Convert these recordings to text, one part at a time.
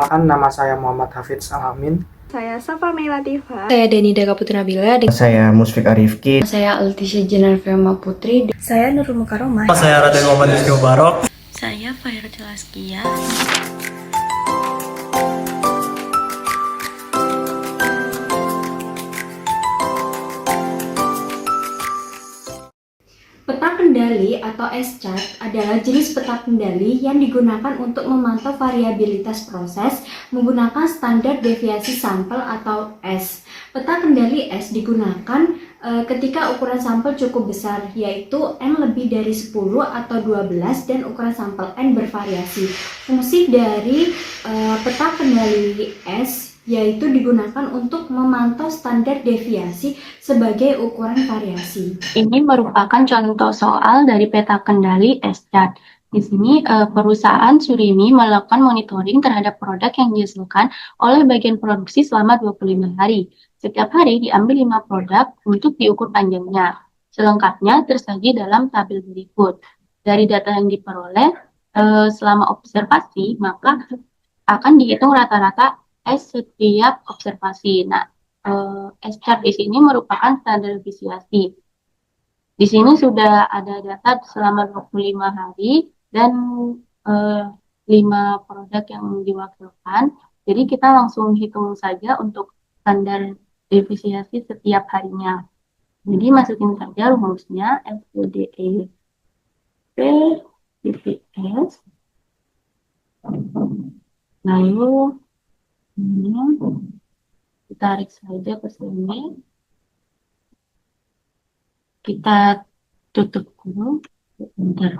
Perkenalkan, nama saya Muhammad Hafidz Alamin. Saya Safa Meilatifah. Saya Denida Kaputri Nabila. Saya Musfik Arifki. Saya Altisya Jenarfema Putri. Saya Nurul Mukaromah. Saya Raden Muhammad Rizky Mubarok. Saya Fairatul Askia. Peta kendali atau S-chart adalah jenis peta kendali yang digunakan untuk memantau variabilitas proses menggunakan standar deviasi sampel atau S. Peta kendali S digunakan ketika ukuran sampel cukup besar, yaitu N lebih dari 10 atau 12 dan ukuran sampel N bervariasi. Fungsi dari peta kendali S yaitu digunakan untuk memantau standar deviasi sebagai ukuran variasi. Ini merupakan contoh soal dari peta kendali S-chart. Di sini perusahaan Surimi melakukan monitoring terhadap produk yang dihasilkan oleh bagian produksi selama 25 hari. Setiap hari diambil 5 produk untuk diukur panjangnya. Selengkapnya tersaji dalam tabel berikut. Dari data yang diperoleh selama observasi, maka akan dihitung rata-rata S setiap observasi. Nah, S-chart di sini merupakan standar deviasi. Di sini sudah ada data selama 25 hari dan 5 produk yang diwakilkan. Jadi kita langsung hitung saja untuk standar deviasi setiap harinya. Jadi masukin saja rumusnya FUDE P DVS. Lalu ini ditarik saja ke sini. Kita tutup kurung. Bentar.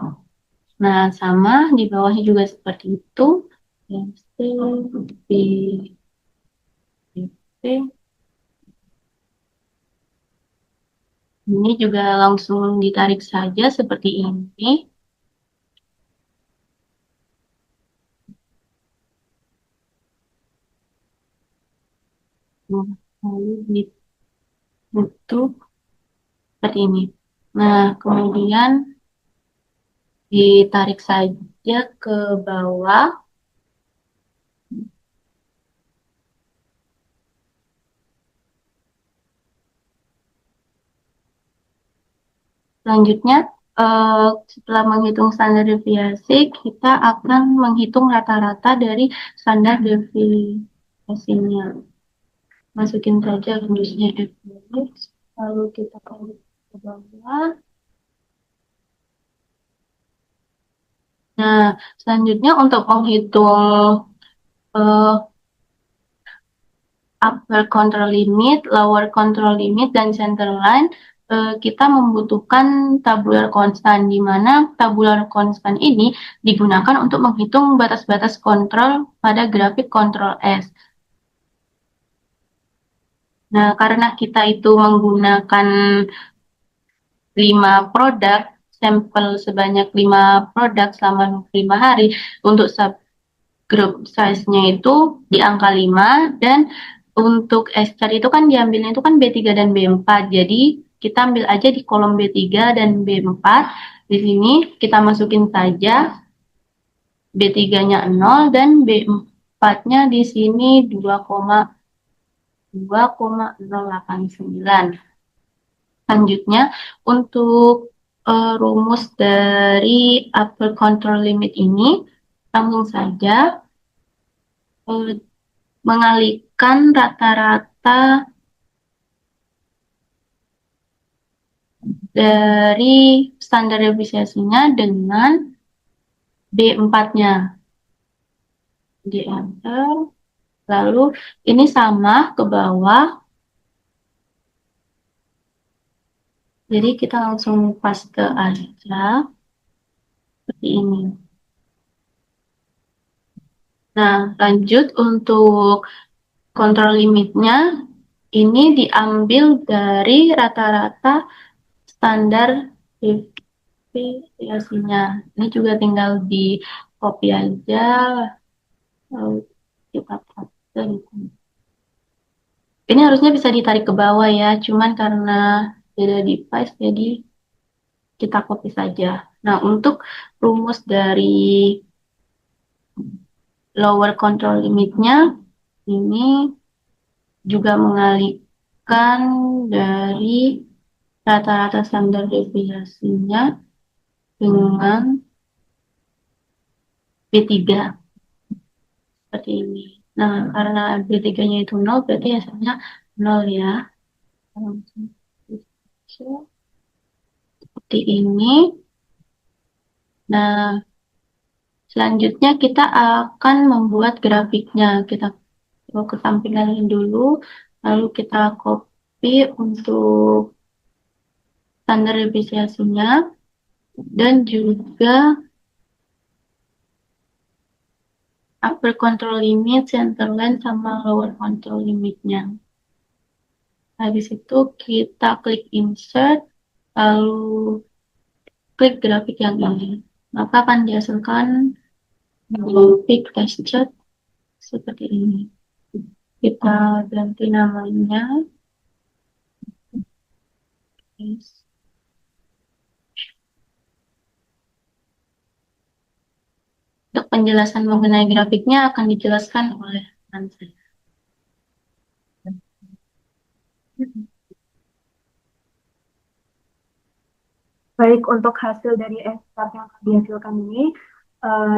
Nah, sama di bawahnya juga seperti itu. MC, B, B. Ini juga langsung ditarik saja seperti ini. Lalu ditutup seperti ini. Nah, kemudian ditarik saja ke bawah. Selanjutnya, setelah menghitung standar deviasi, kita akan menghitung rata-rata dari standar deviasinya. Masukin saja rumusnya F, lalu kita tarik ke bawah. Nah, selanjutnya untuk menghitung upper control limit, lower control limit, dan center line, kita membutuhkan tabular konstan, di mana tabular konstan ini digunakan untuk menghitung batas-batas kontrol pada grafik kontrol S. Nah, karena kita itu menggunakan 5 produk, sampel sebanyak 5 produk selama 25 hari, untuk subgroup size-nya itu di angka 5, dan untuk S-chart itu kan diambilnya itu kan B3 dan B4, jadi kita ambil aja di kolom B3 dan B4. Di sini kita masukin saja B3-nya 0 dan B4-nya di sini 2,089. Selanjutnya, untuk rumus dari upper control limit ini, langsung saja mengalihkan rata-rata dari standar deviasinya dengan B4-nya. Di enter. Lalu ini sama ke bawah. Jadi kita langsung paste aja seperti ini. Nah, lanjut untuk kontrol limitnya, ini diambil dari rata-rata standar deviasinya. Ini juga tinggal di copy aja, lalu kita paste gitu. Ini harusnya bisa ditarik ke bawah ya, cuman karena beda device jadi kita copy saja. Nah, untuk rumus dari lower control limitnya ini juga mengalihkan dari rata-rata standar deviasinya dengan B3 seperti ini. Nah, karena B3-nya itu 0, berarti hasilnya 0 ya. Seperti ini. Nah, selanjutnya kita akan membuat grafiknya. Kita ke tampilan ini dulu, lalu kita copy untuk standar deviasinya dan juga upper control limit, center line, sama lower control limitnya. Habis itu kita klik insert, lalu klik grafik yang ini. Maka akan dihasilkan grafik test chart seperti ini. Kita ganti namanya. Untuk penjelasan mengenai grafiknya akan dijelaskan oleh rekan saya. Baik, untuk hasil dari S-chart yang dihasilkan ini,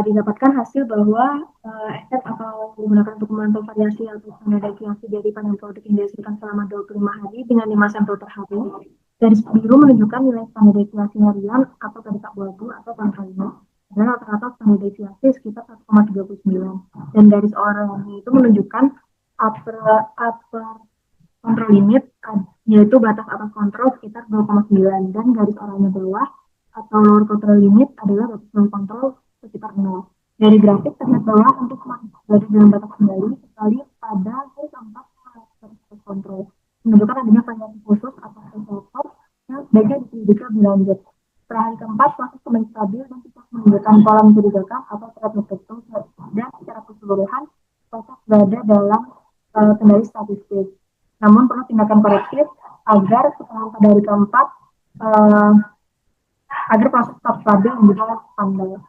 didapatkan hasil bahwa S-chart atau digunakan untuk memantau variasi atau standar deviasi dari panen produk yang dihasilkan selama 25 hari dengan 5 sampel per hari. Garis biru menunjukkan nilai standar deviasi harian atau peringkat buah atau kontrolnya. Dan rata-rata standar deviasi sekitar 1,39. Dan garis oranye itu menunjukkan upper control limit, yaitu batas atas kontrol sekitar 2,9, dan garis oranye bawah atau lower control limit adalah batas bawah kontrol sekitar 0. Dari grafik terlihat bahwa untuk berada dalam batas kendali sekali pada hari keempat batas kontrol menunjukkan adanya variasi khusus atau reseptor yang sebaiknya diselidiki lebih lanjut. Setelah hari keempat, proses kembali stabil dan tidak menunjukkan pola mencurigakan atau threat tertentu, dan secara keseluruhan proses berada dalam kendali statistik. Namun perlu tindakan korektif agar setelah pada hari keempat agar proses tetap stabil dan juga standar.